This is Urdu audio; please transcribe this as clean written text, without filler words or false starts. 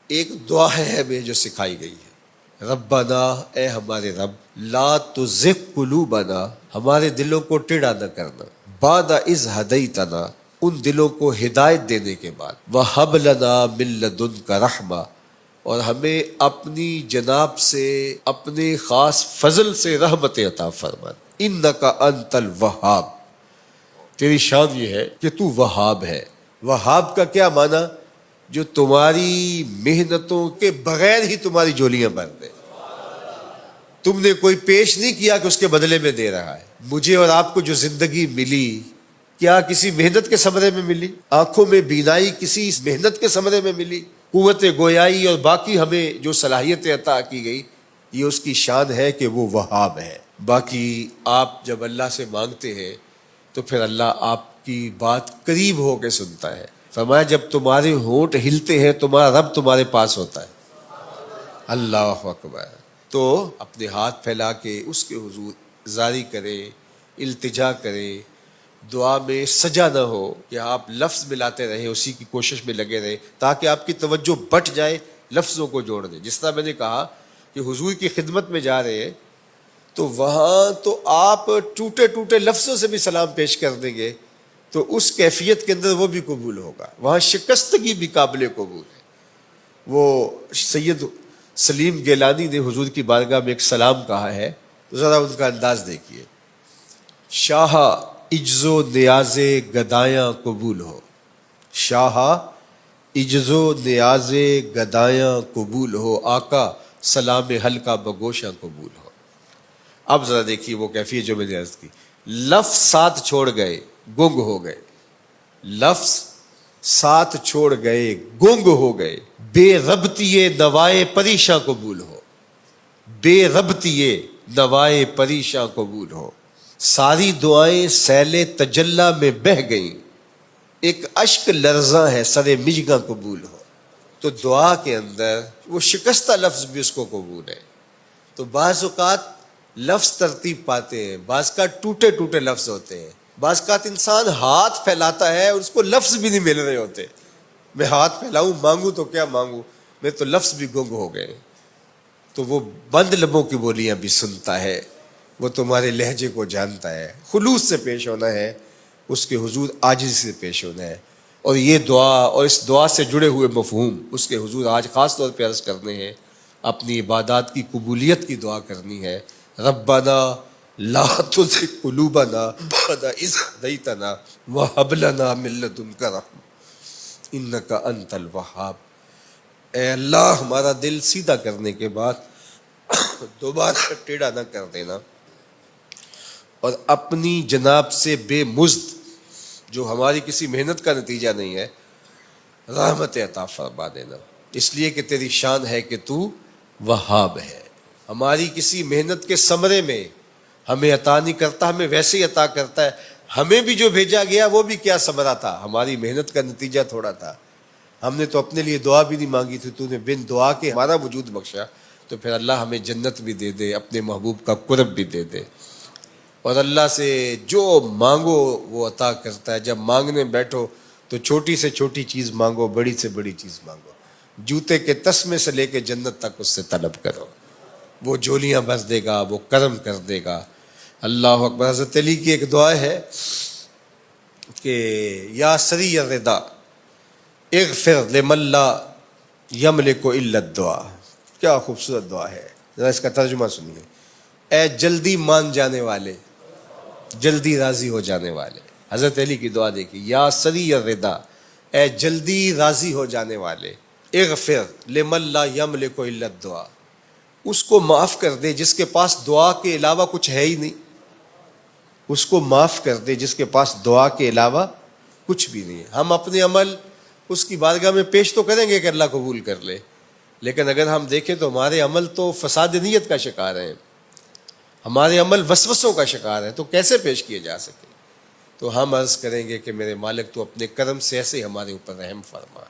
ایک دعا ہے ہمیں جو سکھائی گئی ہے، ربنا، اے ہمارے رب، لا تزغ قلوبنا، ہمارے دلوں کو ٹیڑھا نہ کرنا، بعد اذ ہدیتنا، ان دلوں کو ہدایت دینے کے بعد، وہب لنا من لدنک رحمہ، اور ہمیں اپنی جناب سے، اپنے خاص فضل سے رحمت عطا فرما، انک انت الوہاب، تیری شان یہ ہے کہ تو وہاب ہے۔ وہاب کا کیا معنی؟ جو تمہاری محنتوں کے بغیر ہی تمہاری جولیاں بھر دے، تم نے کوئی پیش نہیں کیا کہ اس کے بدلے میں دے رہا ہے۔ مجھے اور آپ کو جو زندگی ملی، کیا کسی محنت کے ثمرے میں ملی؟ آنکھوں میں بینائی کسی محنت کے ثمرے میں ملی؟ قوت گویائی اور باقی ہمیں جو صلاحیتیں عطا کی گئی، یہ اس کی شان ہے کہ وہ وہاب ہے۔ باقی آپ جب اللہ سے مانگتے ہیں تو پھر اللہ آپ کی بات قریب ہو کے سنتا ہے۔ فرمایا جب تمہارے ہونٹ ہلتے ہیں تمہارا رب تمہارے پاس ہوتا ہے۔ اللہ اکبر۔ تو اپنے ہاتھ پھیلا کے اس کے حضور زاری کرے، التجا کرے، دعا میں سجا نہ ہو کہ آپ لفظ ملاتے رہیں، اسی کی کوشش میں لگے رہیں تاکہ آپ کی توجہ بٹ جائے، لفظوں کو جوڑ دیں۔ جس طرح میں نے کہا کہ حضور کی خدمت میں جا رہے ہیں تو وہاں تو آپ ٹوٹے ٹوٹے لفظوں سے بھی سلام پیش کر دیں گے تو اس کیفیت کے اندر وہ بھی قبول ہوگا۔ وہاں شکستگی بھی قابل قبول ہے۔ وہ سید سلیم گیلانی نے حضور کی بارگاہ میں ایک سلام کہا ہے، تو ذرا ان کا انداز دیکھیے۔ شاہ عجز و نیاز گدایاں قبول ہو، شاہ عجز و نیاز گدایاں قبول ہو، آقا سلام حلقہ بگوشاں قبول ہو۔ اب ذرا دیکھیے وہ کیفیت جو میں نے عرض کی، لفظ ساتھ چھوڑ گئے گنگ ہو گئے، لفظ ساتھ چھوڑ گئے گنگ ہو گئے، بے ربطیے نوائے پریشاں قبول ہو، بے ربطیے نوائے پریشاں قبول ہو، ساری دعائیں سیل تجلی میں بہہ گئیں، ایک اشک لرزاں ہے سر مجگاں قبول ہو۔ تو دعا کے اندر وہ شکستہ لفظ بھی اس کو قبول ہے۔ تو بعض اوقات لفظ ترتیب پاتے ہیں، بعض کا ٹوٹے ٹوٹے لفظ ہوتے ہیں، بعض کا انسان ہاتھ پھیلاتا ہے اور اس کو لفظ بھی نہیں مل رہے ہوتے۔ میں ہاتھ پھیلاؤں مانگوں تو کیا مانگوں، میں تو لفظ بھی گنگ ہو گئے۔ تو وہ بند لبوں کی بولیاں بھی سنتا ہے، وہ تمہارے لہجے کو جانتا ہے۔ خلوص سے پیش ہونا ہے، اس کے حضور عاجزی سے پیش ہونا ہے۔ اور یہ دعا اور اس دعا سے جڑے ہوئے مفہوم اس کے حضور آج خاص طور پہ عرض کرنے ہیں۔ اپنی عبادات کی قبولیت کی دعا کرنی ہے۔ ربنا لا تزغ قلوبنا بعد اذ ہدیتنا وہب لنا من لدنک رحمہ انک انت الوہاب۔ اے اللہ ہمارا دل سیدھا کرنے کے بعد دوبارہ ٹیڑھا نہ کر دینا، اور اپنی جناب سے بے مزد، جو ہماری کسی محنت کا نتیجہ نہیں ہے، رحمت عطا فرما دینا، اس لیے کہ تیری شان ہے کہ تو وہاب ہے۔ ہماری کسی محنت کے ثمرے میں ہمیں عطا نہیں کرتا، ہمیں ویسے ہی عطا کرتا ہے۔ ہمیں بھی جو بھیجا گیا وہ بھی کیا ثمرہ تھا، ہماری محنت کا نتیجہ تھوڑا تھا۔ ہم نے تو اپنے لیے دعا بھی نہیں مانگی تھی، تو نے بن دعا کے ہمارا وجود بخشا، تو پھر اللہ ہمیں جنت بھی دے دے، اپنے محبوب کا قرب بھی دے دے۔ اور اللہ سے جو مانگو وہ عطا کرتا ہے۔ جب مانگنے بیٹھو تو چھوٹی سے چھوٹی چیز مانگو، بڑی سے بڑی چیز مانگو، جوتے کے تسمے سے لے کے جنت تک اس سے طلب کرو، وہ جولیاں بھر دے گا، وہ کرم کر دے گا۔ اللہ اکبر۔ حضرت علی کی ایک دعا ہے کہ یا سری الرضا اغفر لمن لا یملک الا الدعاء۔ کیا خوبصورت دعا ہے، ذرا اس کا ترجمہ سنیے۔ اے جلدی مان جانے والے، جلدی راضی ہو جانے والے۔ حضرت علی کی دعا دیکھیے، یا سری الرضا، اے جلدی راضی ہو جانے والے، اغفر لمن لا یملک الا الدعاء، اس کو معاف کر دے جس کے پاس دعا کے علاوہ کچھ ہے ہی نہیں، اس کو معاف کر دے جس کے پاس دعا کے علاوہ کچھ بھی نہیں ہے۔ ہم اپنے عمل اس کی بارگاہ میں پیش تو کریں گے کہ اللہ قبول کر لے، لیکن اگر ہم دیکھیں تو ہمارے عمل تو فساد نیت کا شکار ہیں، ہمارے عمل وسوسوں کا شکار ہے، تو کیسے پیش کیے جا سکے؟ تو ہم عرض کریں گے کہ میرے مالک تو اپنے کرم سے ایسے ہمارے اوپر رحم فرما۔